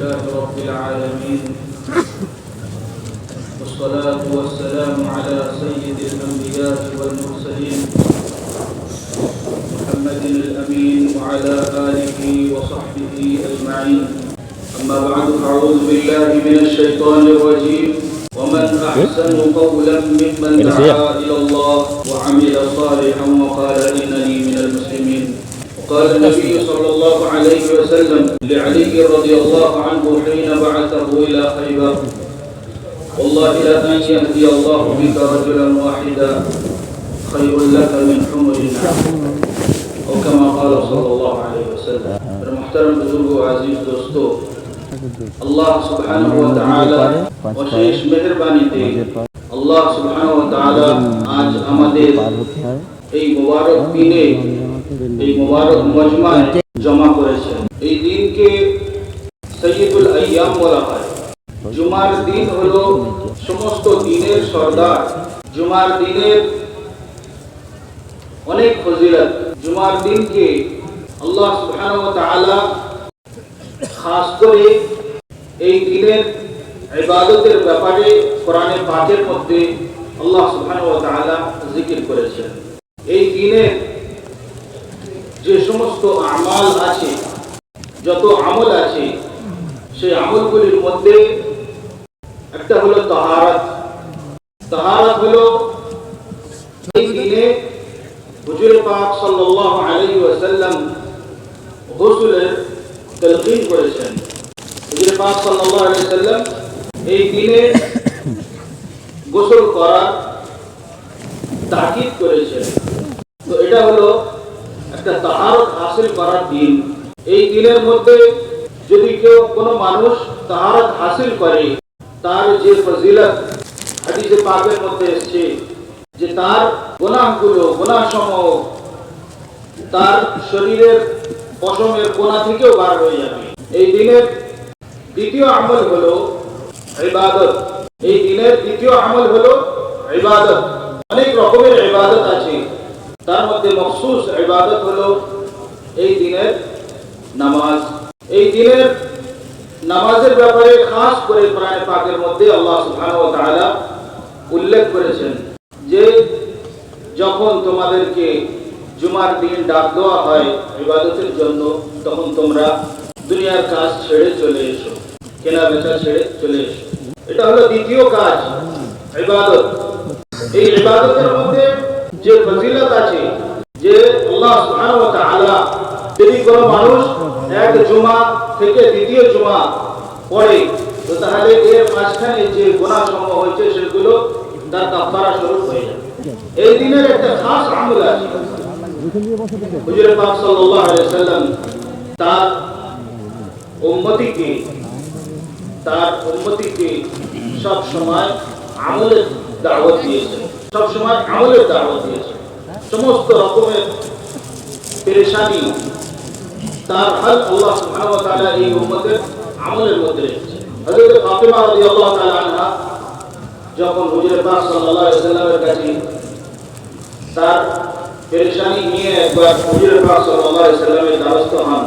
لله رب العالمين، والصلاة والسلام على سيد الأنبياء والمرسلين محمد الأمين وعلى آله وصحبه أجمعين. أما بعد، أعوذ بالله من الشيطان الرجيم. ومن أحسن قولا ممن دعا إلى الله وعمل صالحا وقال إنني من المسلمين. وقال النبي صلى الله عليه وسلم لعلي رضي الله عنه حين بعثه إلى خيبر: والله لأن يهدي الله بك رجلا واحدا خير لك من حمر النعم، أو كما قال صلى الله عليه وسلم. المحترم بزرگ و عزیز دوستو، আল্লাহ সুবহানাহু ওয়া তাআলা অশেষ মেহেরবানিতে আল্লাহ সুবহানাহু ওয়া তাআলা আজ আমাদের এই মোবারক দিনে এই মোবারক মজমায় জমা করেছেন। এই দিনকে সাইয়্যিদুল আইয়াম বলা হয়। জুমার দিন হলো সমস্ত দিনের সরদার। জুমার দিনের অনেক ফজিলত। জুমার দিনকে আল্লাহ সুবহানাহু ওয়া তাআলা খাস করে এই দিনের ইবাদতের ব্যাপারে কোরআনে পাকের মধ্যে আল্লাহ সুবহানাহু ওয়া তাআলা জিকির করেছেন। এই দিনের যে সমস্ত আমাল আছে, যত আমল আছে, সেই আমলগুলির মধ্যে একটা হলো তাহারাত। তাহারাত হলো এই দিনে হুজুর পাক সাল্লাল্লাহু আলাইহি ওয়াসাল্লাম গোসলের তালকিন করেছেন। হুজুর পাক সাল্লাল্লাহু আলাইহি ওয়াসাল্লাম এই দিনে গোসল করার তাকিদ করেছেন। তো এটা হলো একটা তাহারত হাসিল করার দিন। এই দিনের মধ্যে যদি কেউ কোনো মানুষ তাহারত হাসিল করে, তার যে ফজিলত হাদিসে পাকের মধ্যে এসেছে যে তার গুনাহগুলো, গুনাহসমূহ তার শরীরের পশমের কোণা থেকেও বার হয়ে যাবে। এই দিনের দ্বিতীয় আমল হলো ইবাদত। এই দিনের দ্বিতীয় আমল হলো ইবাদত। অনেক রকমের ইবাদত আছে, তার মধ্যে মখসুস ইবাদত হলো এই দিনের নামাজ। এই দিনের নামাজের ব্যাপারে খাস করে কোরআন পাকের মধ্যে আল্লাহ সুবহানাহু ওয়া তাআলা উল্লেখ করেছেন যে যখন তোমাদেরকে জুমার দিন ডাক দেওয়া হয় ইবাদতের জন্য, তখন তোমরা দুনিয়ার কাজ ছেড়ে চলে এসো, কেনা বেচা ছেড়ে চলে এসো। এটা হলো দ্বিতীয় কাজ, ইবাদত। এই ইবাদতের মধ্যে যে ফজিলত আছে, যে আল্লাহ সুবহানাহু ওয়া তাআলা যদি কোনো মানুষ এক জুমা থেকে দ্বিতীয় জুমা পড়ে, তো তাহলে এর মাঝখানে যে গুনাহ সমূহ হয়েছে সেগুলো তার কাফারা স্বরূপ হয়ে যাবে। এই দিনের একটা খাস আমল আছে। হুজুর পাক সাল্লাল্লাহু আলাইহি ওয়াসাল্লাম তার উম্মতিকে সব সময় আমলের দাওয়াত দিয়েছেন, সব সময় আমলের দাওয়াত দিয়েছেন। সমস্ত রকমের পেরেশানি তার হাল আল্লাহ সুবহানাহু ওয়া তাআলা এই উম্মতের আমলের মধ্যে রেখেছেন। হযরত ফাতিমা রাদিয়াল্লাহু তাআলা আনহা যখন হুজুর পাক সাল্লাল্লাহু আলাইহি ওয়াসাল্লামের কাছে তার পেরেশানি নিয়ে একবার হুজুর পাক সাল্লাল্লাহু আলাইহি ওয়াসাল্লামের দ্বারস্থ হন,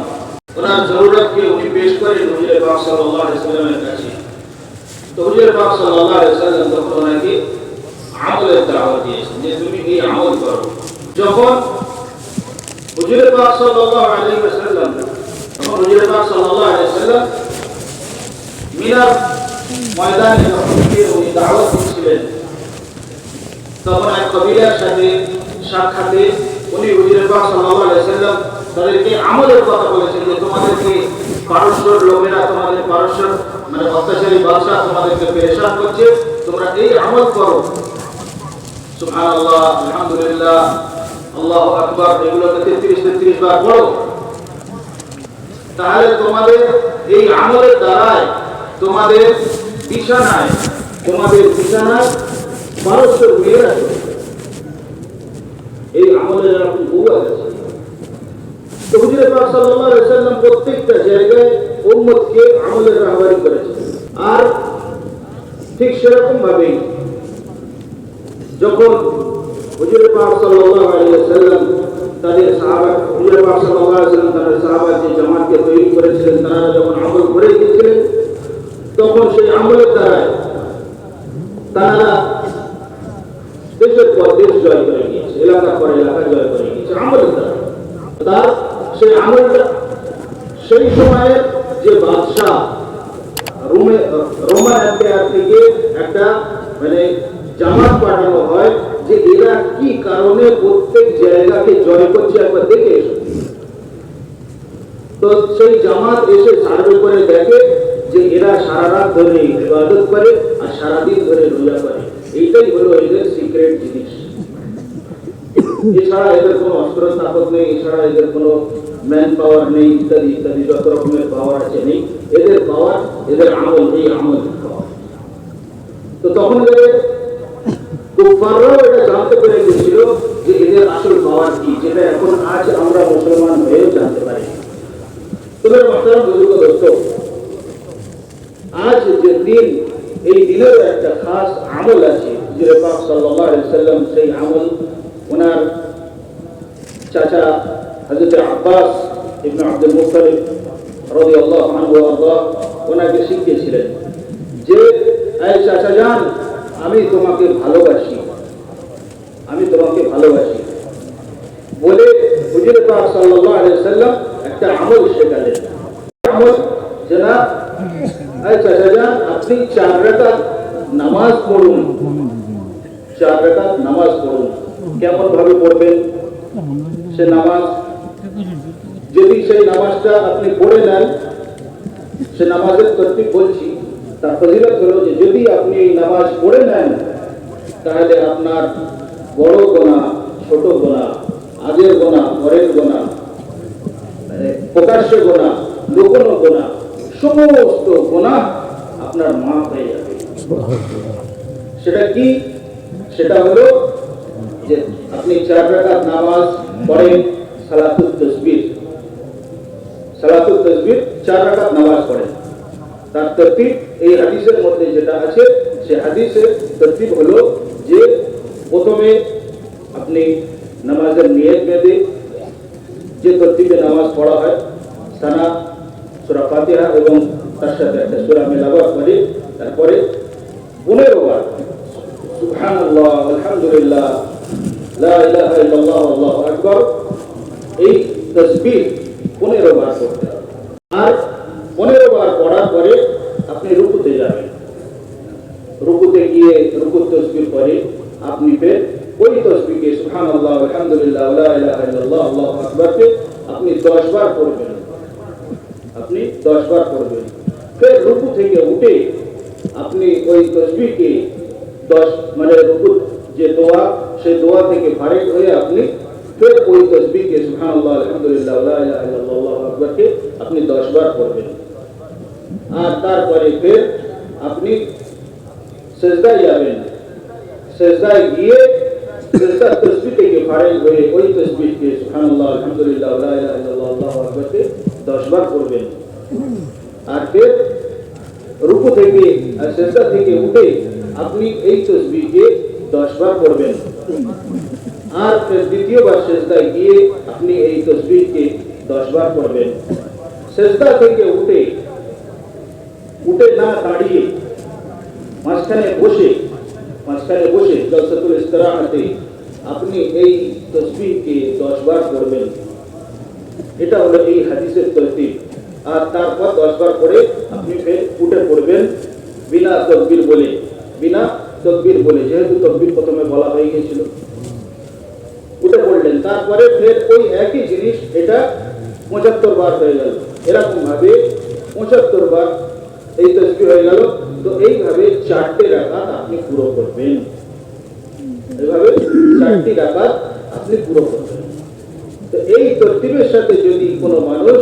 ওনার জরুরতকে উনি পেশ করেন হুজুর পাক সাল্লাল্লাহু আলাইহি ওয়াসাল্লামের কাছে। তো হুজুর পাক সাল্লাল্লাহু আলাইহি ওয়াসাল্লাম তখন ওনাকে আমলের দাওয়াত দিয়েছেন যে তুমি এই আমল করো। যখন হুজুর পাক সাল্লাল্লাহু আলাইহি ওয়াসাল্লাম মিনার ময়দানে যখন উনি দাওয়াত দিচ্ছিলেন, তখন এক কবিলার সাথে সাক্ষাতে উনি হুজুর পাক সাল্লাল্লাহু আলাইহি ওয়াসাল্লাম তাদেরকে আমলের কথা বলেছেন যে তোমাদেরকে পারস্যর লোকেরা, তোমাদের পারস্য মানে অত্যাচারী বাদশা তোমাদেরকে পেরেশান করছে, তোমরা এই আমল করো। সুবহানাল্লাহ, আলহামদুলিল্লাহ, আল্লাহু আকবার, এগুলোকে 33 বার পড়ো। তাহলে তোমাদের এই আমলের দ্বারায় তোমাদের বিছানায় পারস্য মেয়েরা এই আমলের এরকম বহু আছে। তো হুজুর পাক সাল্লাল্লাহু আলাইহি ওয়াসাল্লাম প্রত্যেকটা জায়গায় উম্মতকে আমলের রাহবারি করেছেন। আর ঠিক সেরকম ভাবেই যখন হুজুর পাক সাল্লাল্লাহু আলাইহি ওয়াসাল্লাম তাদের সাহাবা, হুজুর পাক সাল্লাল্লাহু আলাইহি ওয়াসাল্লাম তাদের সাহাবা যে জামাতকে তৈরি করেছিলেন, তারা যখন আমল করে গিয়েছিলেন, তখন সেই আমলের দ্বারা তারা দেশের পর দেশ জয় করে গিয়েছে, এলাকার পর এলাকা জয় করে গিয়েছে আমলের দ্বারা। তার সেই আমলটা সেই সময়ের যে বাদশাহ রোমান এম্পায়ার থেকে একটা মানে জামাত পাঠানো হয় যে এরা কি কারণে প্রত্যেক জায়গাকে জয় করছে একবার দেখে এসো। তো সেই জামাত এসে সার্ভে করে দেখে যে এরা সারা রাত ধরে ইবাদত করে আর সারাদিন ধরে রোজা করে, এইটাই হলো এদের সিক্রেট জিনিস। এছাড়া এদের কোনো অস্ত্র তাকত নেই, এছাড়া এদের কোনো ম্যান পাওয়ার নেই, ইত্যাদি ইত্যাদি যত রকমের পাওয়ার আছে নেই। এদের পাওয়ার এদের আমল, এই আমল পাওয়ার। তো তখন কুফাররাও এটা জানতে পেরে গেছিল যে এদের আসল পাওয়ার কি, যেটা এখন আজ আমরা মুসলমান হয়েও জানতে পারি। তোদের মাতারাম বুজুর্গ দোস্ত, আজ যে দিন, এই দিনের একটা খাস আমল আছে। হুজুর পাক সাল্লাল্লাহু আলাইহি ওয়াসাল্লাম সেই আমল ওনার চাচা হযরত আব্বাস ইবনে আব্দুল মুত্তালিব রাদিয়াল্লাহু আনহু ওনাকে শিখিয়েছিলেন যে এই চাচা জান, আমি তোমাকে ভালোবাসি, আমি তোমাকে ভালোবাসি বলে হুজুর পাক সাল্লাল্লাহু আলাইহি ওয়াসাল্লাম একটা আমল শেখালেন। আমল যেটা এই চাচা জান, আপনি 4 রাকাত নামাজ পড়ুন, 4 রাকাত নামাজ পড়ুন। কেমন ভাবে পড়বেন সে নামাজ? যদি সেই নামাজটা আপনি পড়ে নেন, সে নামাজের তরতিব বলছি, তার ফজিলত হলো যে যদি আপনি এই নামাজ পড়ে নেন, তাহলে আপনার বড় গুনাহ, ছোট গুনাহ, আগের গুনাহ, পরের গুনাহ, প্রকাশ্য গুনাহ, লুকোনো গুনাহ, সমস্ত গুনাহ আপনার মাফ হয়ে যাবে। সেটা কি? সেটা হলো যে আপনি 4 রাকাত নামাজ পড়েন, সালাতুত তাসবিহ, সালাতুত তাসবিহ 4 রাকাত নামাজ পড়েন। তার তরতিব এই হাদিসের মধ্যে যেটা আছে, সে হাদিসের তরতিব হলো যে প্রথমে আপনি নামাজের নিয়ত বেঁধে যে তরতিবে নামাজ পড়া হয়, সানা, সূরা ফাতিহা এবং তার সাথে একটা সূরা মেলাবার পরে তারপরে 15 বার সুবহানাল্লাহ, আলহামদুলিল্লাহ, লা ইলাহা ইল্লাল্লাহ, আল্লাহু আকবার, এই তাসবিহ 15 বার করতে হবে। আর 15 বার পড়ার পরে আপনি রুকুতে যাবেন। রুকুতে গিয়ে রুকুত তাসবিহ পরে আপনি ফের ওই তাসবিহকে সুবহানাল্লাহ, আলহামদুলিল্লাহ, লা ইলাহা ইল্লাল্লাহ, আল্লাহু আকবার কে আপনি 10 বার পড়বেন, আপনি 10 বার পড়বেন। ফের রুকু থেকে উঠে আপনি ওই তাসবিহকে 10 মানে রুকুর যে দোয়া, সেই দোয়া থেকে ফারেক হয়ে আপনি ফের ওই তাসবিহকে সুবহানাল্লাহ, আলহামদুলিল্লাহ, লা ইলাহা ইল্লাল্লাহ, আল্লাহু আকবার কে আপনি 10 বার পড়বেন। আর তারপরে ফের আপনি সিজদায় যাবেন। সিজদায় গিয়ে সিজদার তাসবিহ থেকে ফারেক হয়ে ওই তাসবিহকে সুবহানাল্লাহ, আলহামদুলিল্লাহ, লা ইলাহা ইল্লাল্লাহ, আল্লাহু আকবার কে 10 বার পড়বেন। আর ফের রুকু থেকে আর সিজদা থেকে উঠে আপনি এই তাসবিহকে 10 বার পড়বেন। আর ফের দ্বিতীয়বার সিজদায় গিয়ে আপনি এই তাসবিহকে 10 বার পড়বেন। সিজদা থেকে উঠে না দাঁড়িয়ে মাঝখানে বসে জলসাতুল ইস্তিরাহাতে আপনি এই তাসবিহকে 10 বার পড়বেন। এটা হলো এই হাদিসের তরতিব। আর তারপর 10 বার পড়ে আপনি ফের উঠে পড়বেন বিনা তাকবীর বলে, যেহেতু তাকবীর প্রথমে বলা হয়ে গিয়েছিল, উঠে পড়লেন। তারপরে ফের ওই একই জিনিস, এটা 75 বার হয়ে গেল। এরকম ভাবে 75 বার এই তাসবিহ হয়ে গেল। তো এইভাবে 4টে রাকাত আপনি পুরো করবেন, এইভাবে 4টি রাকাত আপনি পুরো করবেন। তো এই তরতিবের সাথে যদি কোনো মানুষ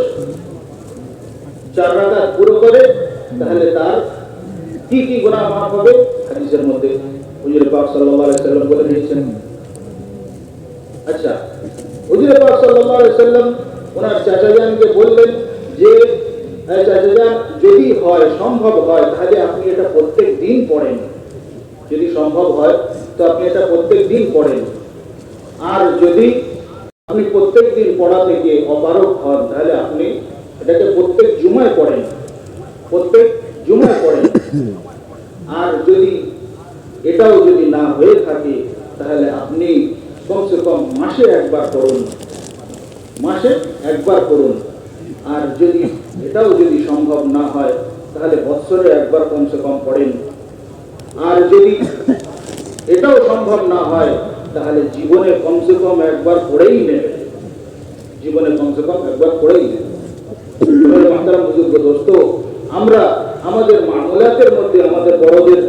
4 রাকাত পুরো করে, তাহলে তার কি কি গুনাহ মাফ হবে? হাদিসের মধ্যে হুজুর পাক সাল্লাল্লাহু আলাইহি ওয়াসাল্লাম বলে দিয়েছেন। আচ্ছা, হুজুর পাক সাল্লাল্লাহু আলাইহি ওয়াসাল্লাম ওনার চাচাজানকে বললেন যে চাচাজান, যদি সম্ভব হয় তাহলে আপনি এটা প্রত্যেক দিন পড়েন। যদি সম্ভব হয় তো আপনি এটা প্রত্যেক দিন পড়েন। আর যদি আপনি প্রত্যেক দিন পড়া থেকে অপারগ হন তাহলে আপনি এটাকে প্রত্যেক জুমায় পড়েন, প্রত্যেক জুমায় পড়েন। আর যদি এটাও যদি না হয়ে থাকে তাহলে আপনি কমসে কম মাসে একবার করুন, মাসে একবার করুন। আর যদি এটাও যদি সম্ভব না হয় তাহলে বৎসরে একবার কমসে কম পড়েন। আর যদি এটাও সম্ভব না হয় তাহলে জীবনে কমসে কম একবার পড়েই নেবেন, জীবনে কমসে কম একবার পড়েই নেবেন। দোস্ত, আমরা আমাদের মামলাতের মধ্যে আমাদের বড়দের,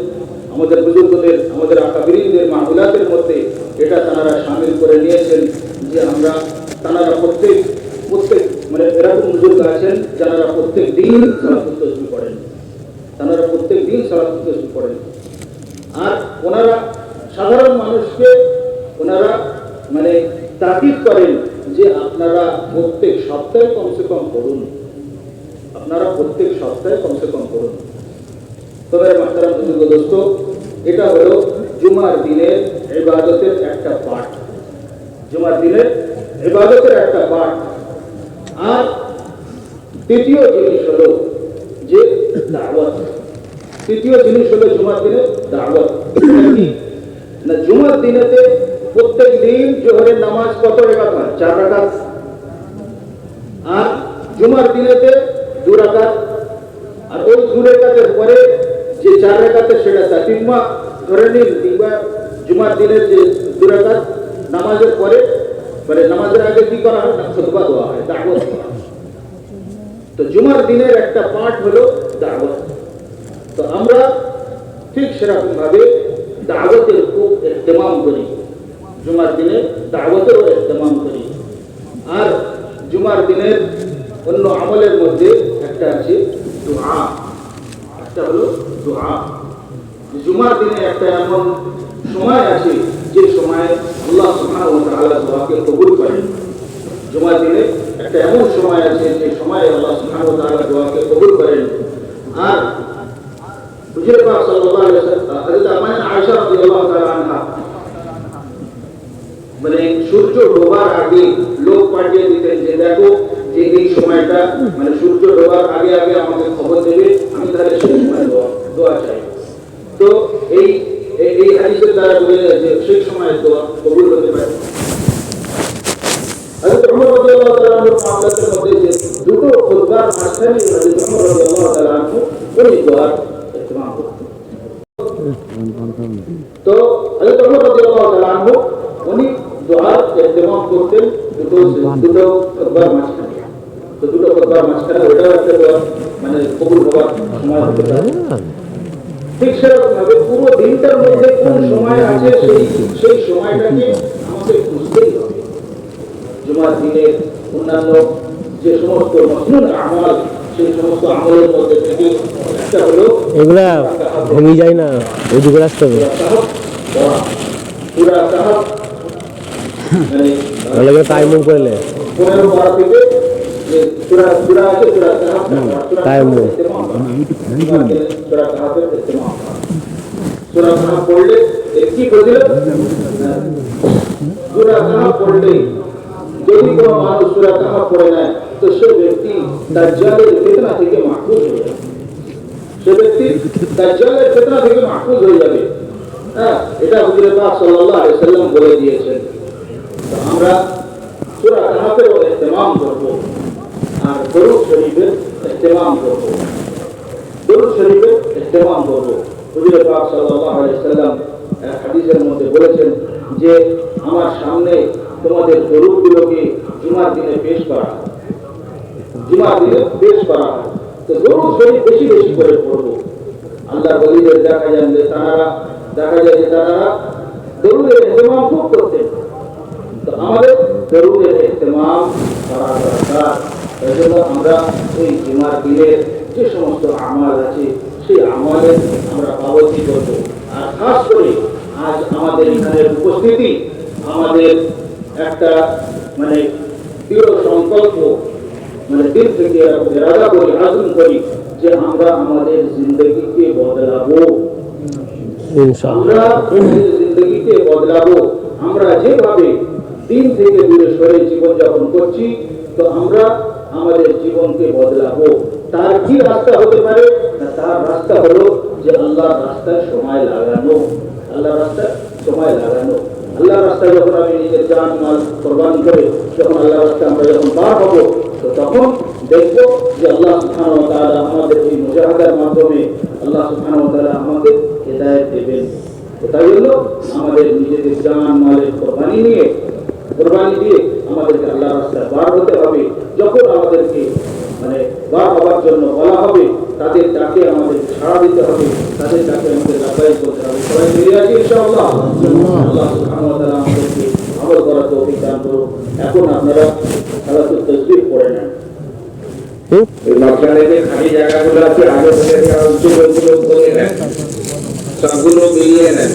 আমাদের বুজুর্গদের, আমাদের আকাবিরিনদের মামলাতের মধ্যে এটা তারা শামিল করে নিয়েছেন যে আমরা তারা প্রত্যেক মানে এরকম বুজুর্গ আছেন যারা প্রত্যেক দিন সালাতুত তাসবিহ পড়েন, তারা প্রত্যেক দিন সালাতুত তাসবিহ পড়েন। আর ওনারা সাধারণ মানুষকে ওনারা মানে তাকিদ করেন যে আপনারা প্রত্যেক সপ্তাহে কমসে কম পড়ুন, আপনারা প্রত্যেক সপ্তাহে কমসে কম পড়ুন। তবে মাহতারাম বুজুর্গ দোস্ত, এটা হলো জুমার দিনের ইবাদতের একটা পার্ট, জুমার দিনের ইবাদতের একটা পার্ট। আর তৃতীয় জিনিস হলো যে দাওয়াত, তৃতীয় জিনিস হলো জুমার দিনের দাওয়াত। না, জুমার দিনেতে প্রত্যেক দিন জোহরের নামাজ কত রাকাত হয়? 4 রাকাত। আর জুমার দিনেতে 2 রাকাত। আর ওই 2 রাকাতের পরে যে 4 রাকাতে সেটা তাতিম্মা ধরে নিন, কিংবা জুমার দিনের যে 2 রাকাত নামাজের পরে মানে নামাজের আগে কি করা হয়? না, খুতবা দেওয়া হয়, দাওয়াত দেওয়া হয়। তো জুমার দিনের একটা পার্ট হলো দাওয়াত। তো আমরা ঠিক সেরকম ভাবে দাওয়াতের খুব ইহতিমাম করি, জুমার দিনে দাওয়াতেরও ইহতিমাম করি। আর জুমার দিনের অন্য আমলের মধ্যে একটা আছে দুআ, একটা হলো দুআ। জুমার দিনে একটা এমন সময় আছে যে সময় আল্লাহ সুবহানাহু ওয়া তাআলা দোয়াকে কবুল করেন। জুমার দিনে একটা এমন সময় আছে যে সময় আল্লাহ সুবহানাহু ওয়া তাআলা দোয়াকে কবুল করেন। আর হুজুর পাক সাল্লাল্লাহু আলাইহি ওয়াসাল্লাম হযরত আয়েশা রাদিয়াল্লাহু তাআলা আনহা মানে সূর্য ডোবার আগে লোক পাঠিয়ে দিতেন যে দেখো যে এই সময়টা মানে সূর্য ডোবার আগে আগে আমাকে খবর দেবে, আমি তাহলে সেই সময় দোয়া চাই। তো এই এই হাদিসের দ্বারা বোঝা যায় যে সেই সময় দোয়া কবুল হতে পারে। হযরত ওমর রাদিয়াল্লাহু তাআলা আনহু মামলাতের মধ্যে যে দুটো খুতবার মাঝখানে হযরত ওমর রাদিয়াল্লাহু তাআলা আনহু ওই দোয়ার ইহতিমাম করতেন। তো হযরত ওমর রাদিয়াল্লাহু তাআলা আনহু উনি দোয়ার ইহতিমাম করতেন দুটো খুতবার মাঝখানে। তো দুটো খুতবার মাঝখানে ওটাও একটা দোয়া মানে কবুল হওয়ার সময় হতে পারে। ঠিক সেরকম ভাবে পুরো দিনটার মধ্যে কোন সময় আছে সেই সময়টাকে আমাকে বুঝতেই হবে। জুমার দিনের অন্যান্য যে সমস্ত মাসনুন আমাল, সেই সমস্ত আমলের মধ্যে থেকে একটা হলো এগুলা ভেঙে যায় না, ওইদিকে আসতে হবে। সূরা কাহফ মানে টাইম করলে 15 পারা থেকে যে সূরা আছে সূরা কাহফ টাইম সূরা কাহফের ইহতিমাম। সূরা কাহফ পড়লে কি ফজিলত? সূরা কাহফ পড়লে যদি কোনো মানুষ সূরা কাহফ পড়ে নেয় তো সে ব্যক্তি দাজ্জালের ফিতনা থেকে মাহফুজ হয়ে যাবে, সে ব্যক্তি দাজ্জালের ফিতনা থেকে মাহফুজ হয়ে যাবে। হ্যাঁ, এটা হুজুর পাক সাল্লাল্লাহু আলাইহি ওয়াসাল্লাম বলে দিয়েছেন। তো আমরা সূরা কাহফের ইহতিমাম করব আর দরুদ শরীফের ইহতিমাম করব, দরুদ শরীফের ইহতিমাম করব। হুজুর পাক সাল্লাল্লাহু আলাইহি ওয়াসাল্লাম হাদিসের মধ্যে বলেছেন যে আমার সামনে তোমাদের দরুদগুলোকে জুমার দিনে পেশ করা হয়, জুমার দিনে পেশ করা হয়। তো দরুদ শরীফ বেশি বেশি করে পড়বো। আল্লাহর ওলিদের দেখা যায় যে তারা দরুদের ইহতিমাম খুব করতেন। তো আমাদের দরুদের ইহতিমাম করা দরকার। এই জন্য আমরা ওই জুমার দিনের যে সমস্ত আমাল আছে সেই আমলের আমরা পাবন্দী করবো। আর খাস করে আজ আমাদের এখানে উপস্থিতি আমাদের একটা মানে দৃঢ় সংকল্প, মানে দিল থেকে ইরাদা করি, আযম করি যে আমরা আমাদের জিন্দগিকে বদলাবো, ইনশাআল্লাহ। আমরা আমাদের জিন্দগিকে বদলাবো। আমরা যেভাবে দিন থেকে দূরে সরে জীবনযাপন করছি, তো আমরা আমাদের জীবনকে বদলাবো। তার কি রাস্তা হতে পারে না, তার রাস্তা হলো যে আল্লাহর রাস্তায় সময় লাগানো। আল্লাহর রাস্তায় সময় লাগানো। আল্লাহর রাস্তায় যখন আমি নিজের জান মাল কোরবানি করে যখন আল্লাহর রাস্তায় আমরা যখন বার হব, তো তখন দেখবো যে আল্লাহ সুবহানাহু ওয়া তাআলা আমাদের এই মুজাহাদার মাধ্যমে আল্লাহ সুবহানাহু ওয়া তাআলা আমাদের হেদায়েত দেবেন। তো তাই হলো আমাদের নিজেদের জান মালের কোরবানি দিয়ে আমাদেরকে আল্লাহর রাস্তায় বার হতে হবে। যখন আমাদেরকে বার হওয়ার জন্য বলা হবে, তাদের ডাকে আমাদের সাড়া দিতে হবে, তাদের ডাকে আমাদের লাফাই করতে হবে। সবাই মিলে আছি ইনশাআল্লাহ। আল্লাহ সুবহানাহু ওয়া তাআলা আমাদেরকে আমল করার তৌফিক দান করুন। এখন আপনারা সালাতুত তাসবিহ পড়ে নেন। এই মাঝখানে যে খালি জায়গাগুলো আছে আগে থেকে উঁচু করে নেন, সবগুলো মিলিয়ে নেন।